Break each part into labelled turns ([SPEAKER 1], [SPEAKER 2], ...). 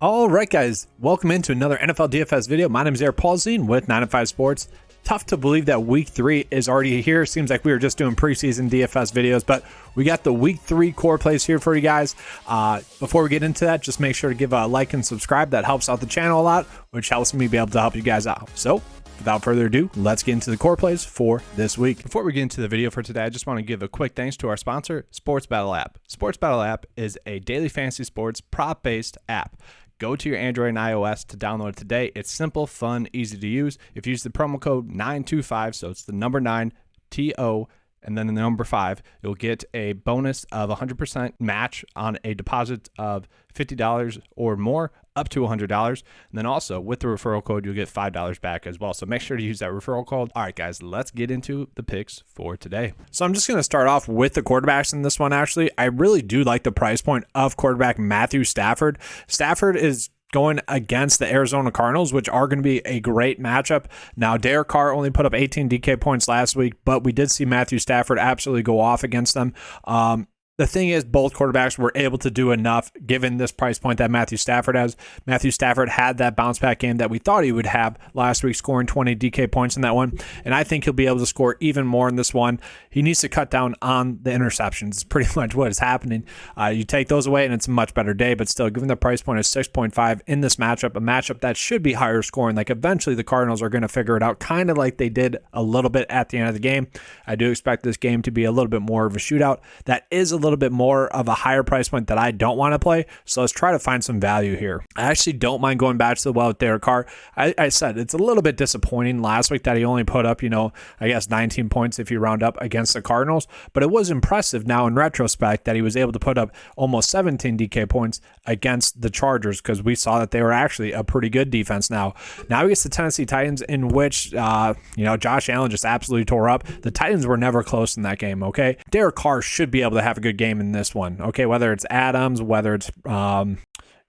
[SPEAKER 1] All right, guys, welcome into another NFL DFS video. My name is Eric Paulzine with 9 to 5 Sports. Tough to believe that week 3 is already here. Seems like we were just doing preseason DFS videos, but we got the week 3 core plays here for you guys. Before we get into that, just make sure to give a like and subscribe. That helps out the channel a lot, which helps me be able to help you guys out. So without further ado, let's get into the core plays for this week. Before we get into the video for today, I just want to give a quick thanks to our sponsor, Sports Battle App. Sports Battle App is a daily fantasy sports prop-based app. Go to your Android and iOS to download it today. It's simple, fun, easy to use. If you use the promo code 925, so it's the number 9, TO, and then the number 5, you'll get a bonus of 100% match on a deposit of $50 or more, up to $100. And then also with the referral code, you'll get $5 back as well. So make sure to use that referral code. All right, guys, let's get into the picks for today. So I'm just going to start off with the quarterbacks in this one, actually. I really do like the price point of quarterback Matthew Stafford. Stafford is going against the Arizona Cardinals, which are going to be a great matchup. Now, Derek Carr only put up 18 DK points last week, but we did see Matthew Stafford absolutely go off against them. The thing is, both quarterbacks were able to do enough given this price point that Matthew Stafford has. Matthew Stafford had that bounce back game that we thought he would have last week, scoring 20 DK points in that one. And I think he'll be able to score even more in this one. He needs to cut down on the interceptions. It's pretty much what is happening. You take those away and it's a much better day, but still, given the price point of 6.5 in this matchup, a matchup that should be higher scoring, like eventually the Cardinals are going to figure it out, kind of like they did a little bit at the end of the game. I do expect this game to be a little bit more of a shootout. That is a little bit more of a higher price point that I don't want to play. So let's try to find some value here. I actually don't mind going back to the well with Derek Carr. I said it's a little bit disappointing last week that he only put up, I guess 19 points if you round up against the Cardinals, but it was impressive now in retrospect that he was able to put up almost 17 DK points against the Chargers, because we saw that they were actually a pretty good defense. Now he gets the Tennessee Titans, in which Josh Allen just absolutely tore up. The Titans were never close in that game. Okay, Derek Carr should be able to have a good game in this one. Okay, whether it's Adams, whether it's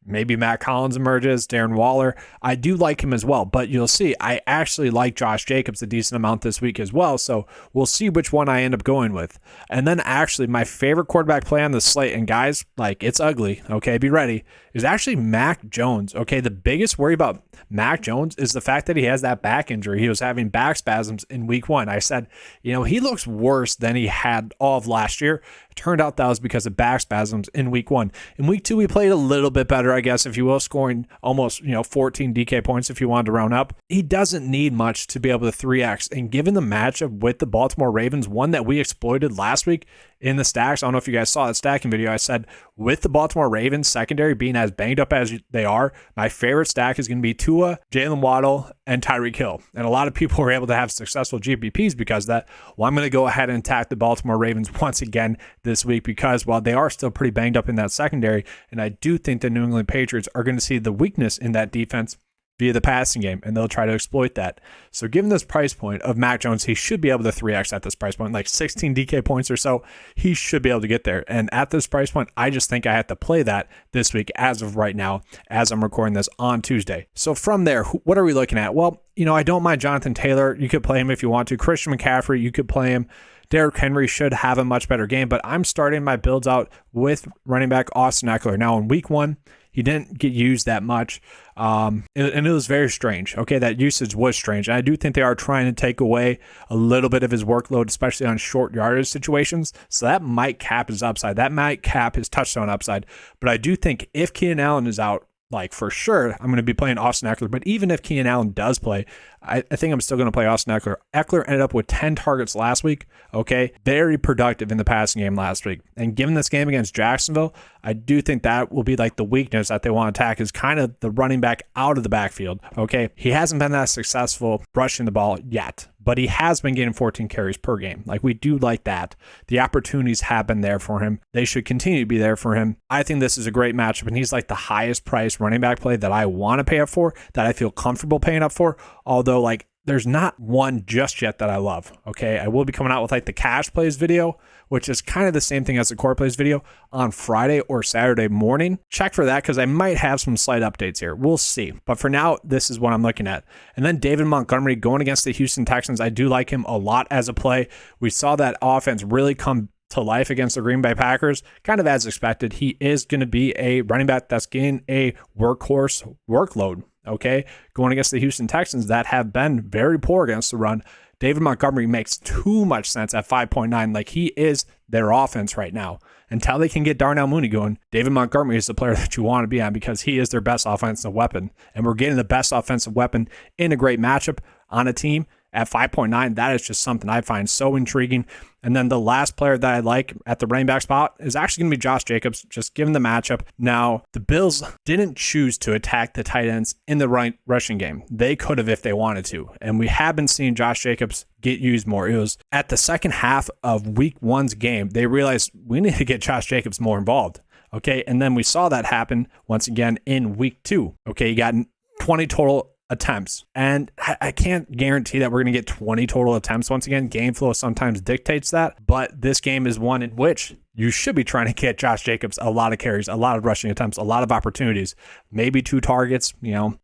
[SPEAKER 1] maybe Matt Collins emerges, Darren Waller. I do like him as well, but you'll see I actually like Josh Jacobs a decent amount this week as well, so we'll see which one I end up going with. And then actually my favorite quarterback play on the slate, and guys, like, it's ugly, okay, be ready, is actually Mac Jones. Okay, the biggest worry about Mac Jones is the fact that he has that back injury. He was having back spasms in week 1. I said, he looks worse than he had all of last year. It turned out that was because of back spasms in week 1. In week 2, he played a little bit better, I guess, if you will, scoring almost 14 DK points if you wanted to round up. He doesn't need much to be able to 3x. And given the matchup with the Baltimore Ravens, one that we exploited last week in the stacks, I don't know if you guys saw that stacking video. I said with the Baltimore Ravens secondary being as banged up as they are, my favorite stack is going to be Tua, Jalen Waddle, and Tyreek Hill. And a lot of people were able to have successful GPPs because of that. Well, I'm going to go ahead and attack the Baltimore Ravens once again this week, because while they are still pretty banged up in that secondary, and I do think the New England Patriots are going to see the weakness in that defense via the passing game, and they'll try to exploit that. So given this price point of Mac Jones, he should be able to 3x at this price point, like 16 DK points or so. He should be able to get there. And at this price point, I just think I have to play that this week as of right now, as I'm recording this on Tuesday. So from there, what are we looking at? Well, I don't mind Jonathan Taylor. You could play him if you want to. Christian McCaffrey, you could play him. Derrick Henry should have a much better game, but I'm starting my builds out with running back Austin Ekeler. Now in week 1, he didn't get used that much, and it was very strange. Okay, that usage was strange. And I do think they are trying to take away a little bit of his workload, especially on short yardage situations. So that might cap his upside. That might cap his touchdown upside. But I do think if Keenan Allen is out, like for sure, I'm going to be playing Austin Ekeler. But even if Keenan Allen does play, I think I'm still going to play Austin Ekeler. Ekeler ended up with 10 targets last week. Okay, very productive in the passing game last week. And given this game against Jacksonville, I do think that will be like the weakness that they want to attack, is kind of the running back out of the backfield. Okay, he hasn't been that successful rushing the ball yet, but he has been getting 14 carries per game. Like, we do like that. The opportunities have been there for him. They should continue to be there for him. I think this is a great matchup, and he's like the highest priced running back play that I want to pay up for, that I feel comfortable paying up for. Although, like, there's not one just yet that I love. Okay, I will be coming out with like the cash plays video, which is kind of the same thing as the core plays video, on Friday or Saturday morning. Check for that, because I might have some slight updates here. We'll see. But for now, this is what I'm looking at. And then David Montgomery going against the Houston Texans. I do like him a lot as a play. We saw that offense really come to life against the Green Bay Packers, kind of as expected. He is going to be a running back that's getting a workhorse workload, okay? Going against the Houston Texans that have been very poor against the run. David Montgomery makes too much sense at 5.9. Like, he is their offense right now. Until they can get Darnell Mooney going, David Montgomery is the player that you want to be on because he is their best offensive weapon. And we're getting the best offensive weapon in a great matchup on a team at 5.9. That is just something I find so intriguing. And then the last player that I like at the running back spot is actually going to be Josh Jacobs, just given the matchup. Now, the Bills didn't choose to attack the tight ends in the right rushing game. They could have if they wanted to. And we have been seeing Josh Jacobs get used more. It was at the second half of week 1's game, they realized we need to get Josh Jacobs more involved. Okay. And then we saw that happen once again in week 2. Okay. You got 20 total attempts. And I can't guarantee that we're going to get 20 total attempts. Once again, game flow sometimes dictates that, but this game is one in which you should be trying to get Josh Jacobs a lot of carries, a lot of rushing attempts, a lot of opportunities, maybe 2 targets,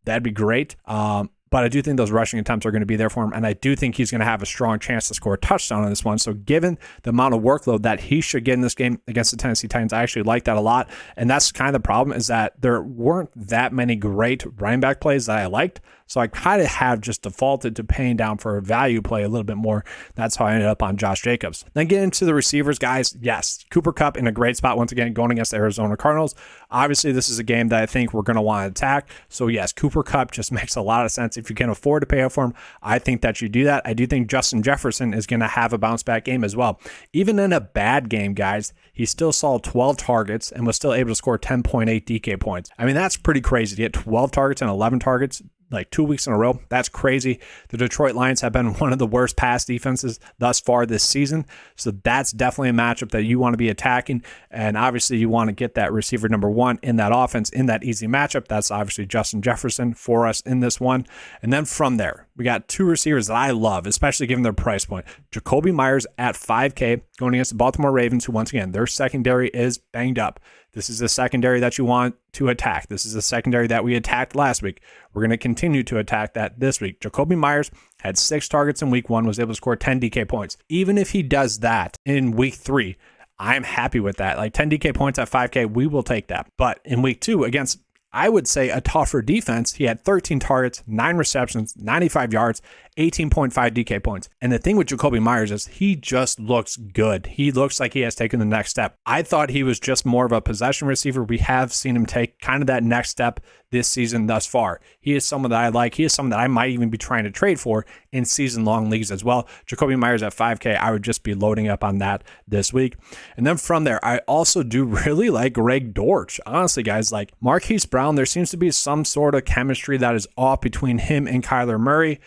[SPEAKER 1] that'd be great. But I do think those rushing attempts are going to be there for him, and I do think he's going to have a strong chance to score a touchdown on this one. So given the amount of workload that he should get in this game against the Tennessee Titans, I actually like that a lot. And that's kind of the problem, is that there weren't that many great running back plays that I liked. So I kind of have just defaulted to paying down for a value play a little bit more. That's how I ended up on Josh Jacobs. Then get into the receivers, guys. Yes, Cooper Kupp in a great spot once again, going against the Arizona Cardinals. Obviously, this is a game that I think we're going to want to attack. So yes, Cooper Kupp just makes a lot of sense. If you can afford to pay up for him, I think that you do that. I do think Justin Jefferson is going to have a bounce back game as well. Even in a bad game, guys, he still saw 12 targets and was still able to score 10.8 DK points. I mean, that's pretty crazy to get 12 targets and 11 targets like 2 weeks in a row. That's crazy. The Detroit Lions have been one of the worst pass defenses thus far this season. So that's definitely a matchup that you want to be attacking. And obviously you want to get that receiver number 1 in that offense in that easy matchup. That's obviously Justin Jefferson for us in this one. And then from there, we got 2 receivers that I love, especially given their price point. Jacoby Myers at 5K going against the Baltimore Ravens, who once again, their secondary is banged up. This is a secondary that you want to attack. This is a secondary that we attacked last week. We're going to continue to attack that this week. Jacoby Myers had 6 targets in week 1, was able to score 10 DK points. Even if he does that in week 3, I'm happy with that. Like 10 DK points at 5K, we will take that. But in week 2 against, I would say, a tougher defense, he had 13 targets, 9 receptions, 95 yards, 18.5 DK points. And the thing with Jacoby Myers is he just looks good. He looks like he has taken the next step. I thought he was just more of a possession receiver. We have seen him take kind of that next step this season thus far. He is someone that I like. He is someone that I might even be trying to trade for in season-long leagues as well. Jacoby Myers at 5K, I would just be loading up on that this week. And then from there, I also do really like Greg Dortch. Honestly, guys, like Marquise Brown, there seems to be some sort of chemistry that is off between him and Kyler Murray.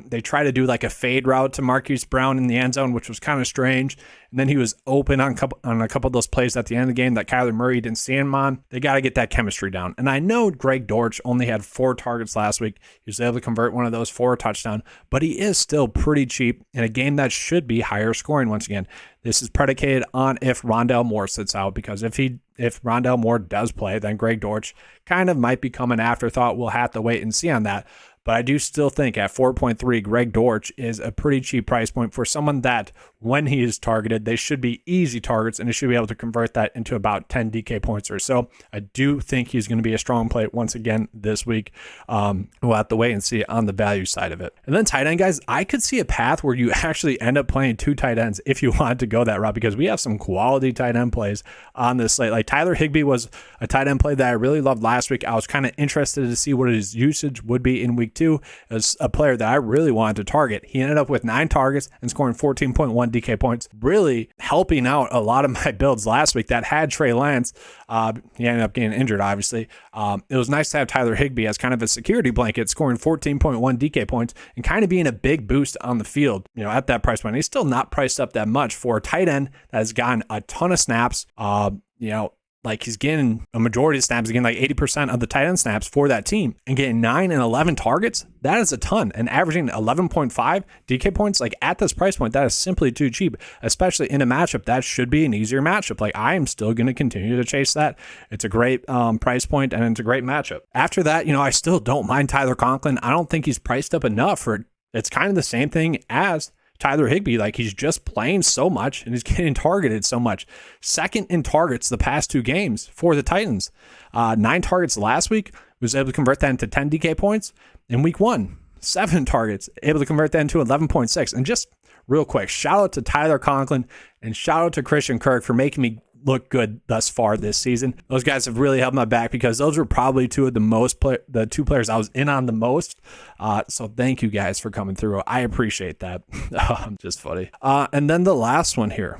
[SPEAKER 1] They try to do like a fade route to Marquise Brown in the end zone, which was kind of strange. And then he was open on a couple of those plays at the end of the game that Kyler Murray didn't see him on. They got to get that chemistry down. And I know Greg Dortch only had 4 targets last week. He was able to convert one of those for a touchdown, but he is still pretty cheap in a game that should be higher scoring once again. This is predicated on if Rondale Moore sits out, because if Rondale Moore does play, then Greg Dortch kind of might become an afterthought. We'll have to wait and see on that. But I do still think at 4.3, Greg Dortch is a pretty cheap price point for someone that when he is targeted, they should be easy targets and he should be able to convert that into about 10 DK points or so. I do think he's going to be a strong play once again this week. We'll have to wait and see on the value side of it. And then tight end, guys, I could see a path where you actually end up playing 2 tight ends if you want to go that route, because we have some quality tight end plays on this slate. Like Tyler Higbee was a tight end play that I really loved last week. I was kind of interested to see what his usage would be in week 2 as a player that I really wanted to target. He ended up with 9 targets and scoring 14.1 DK points, really helping out a lot of my builds last week that had Trey Lance. He ended up getting injured, obviously. It was nice to have Tyler Higbee as kind of a security blanket, scoring 14.1 DK points and kind of being a big boost on the field, at that price point. He's still not priced up that much for a tight end that has gotten a ton of snaps. Like he's getting a majority of snaps, again, like 80% of the tight end snaps for that team, and getting 9 and 11 targets. That is a ton. And averaging 11.5 DK points, like at this price point, that is simply too cheap, especially in a matchup that should be an easier matchup. Like I am still going to continue to chase that. It's a great price point and it's a great matchup. After that, I still don't mind Tyler Conklin. I don't think he's priced up enough for it. It's kind of the same thing as Tyler Higbee, like he's just playing so much and he's getting targeted so much. Second in targets the past 2 games for the Titans. 9 targets last week, was able to convert that into 10 DK points. In week 1, 7 targets, able to convert that into 11.6. And just real quick, shout out to Tyler Conklin and shout out to Christian Kirk for making me look good thus far this season. Those guys have really helped my back because those were probably two of the 2 players I was in on the most. So thank you guys for coming through. I appreciate that. I'm just funny. And then the last one here,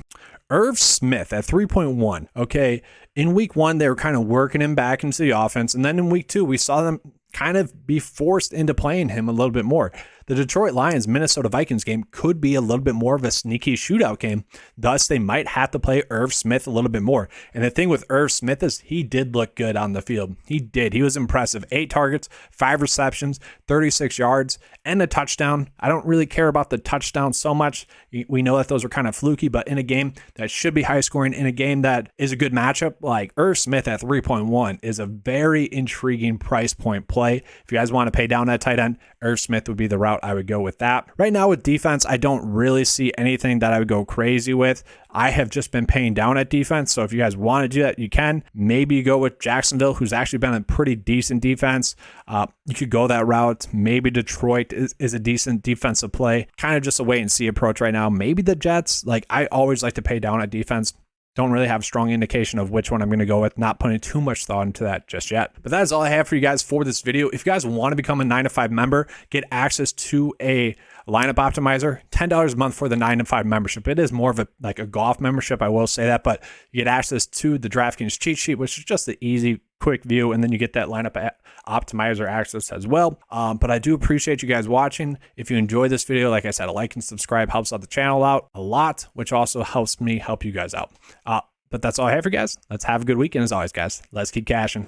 [SPEAKER 1] Irv Smith at 3.1. Okay. In week 1, they were kind of working him back into the offense. And then in week 2, we saw them kind of be forced into playing him a little bit more. The Detroit Lions Minnesota Vikings game could be a little bit more of a sneaky shootout game. Thus, they might have to play Irv Smith a little bit more. And the thing with Irv Smith is he did look good on the field. He did. He was impressive. 8 targets, 5 receptions, 36 yards, and a touchdown. I don't really care about the touchdown so much. We know that those are kind of fluky, but in a game that should be high scoring, in a game that is a good matchup, like Irv Smith at 3.1 is a very intriguing price point play. If you guys want to pay down that tight end, Irv Smith would be the route I would go with that. Right now with defense, I don't really see anything that I would go crazy with. I have just been paying down at defense. So if you guys want to do that, you can. Maybe you go with Jacksonville, who's actually been a pretty decent defense. You could go that route. Maybe Detroit is a decent defensive play. Kind of just a wait and see approach right now. Maybe the Jets. Like I always like to pay down at defense. Don't really have a strong indication of which one I'm going to go with. Not putting too much thought into that just yet. But that is all I have for you guys for this video. If you guys want to become a 9to5 member, get access to a lineup optimizer, $10 a month for the 9to5 membership. It is more of a golf membership, I will say that, but you get access to the DraftKings cheat sheet, which is just the easy, quick view, and then you get that lineup optimizer access as well. But I do appreciate you guys watching. If you enjoyed this video, like I said, a like and subscribe helps out the channel out a lot, which also helps me help you guys out. But that's all I have for you guys. Let's have a good weekend as always, guys. Let's keep cashing.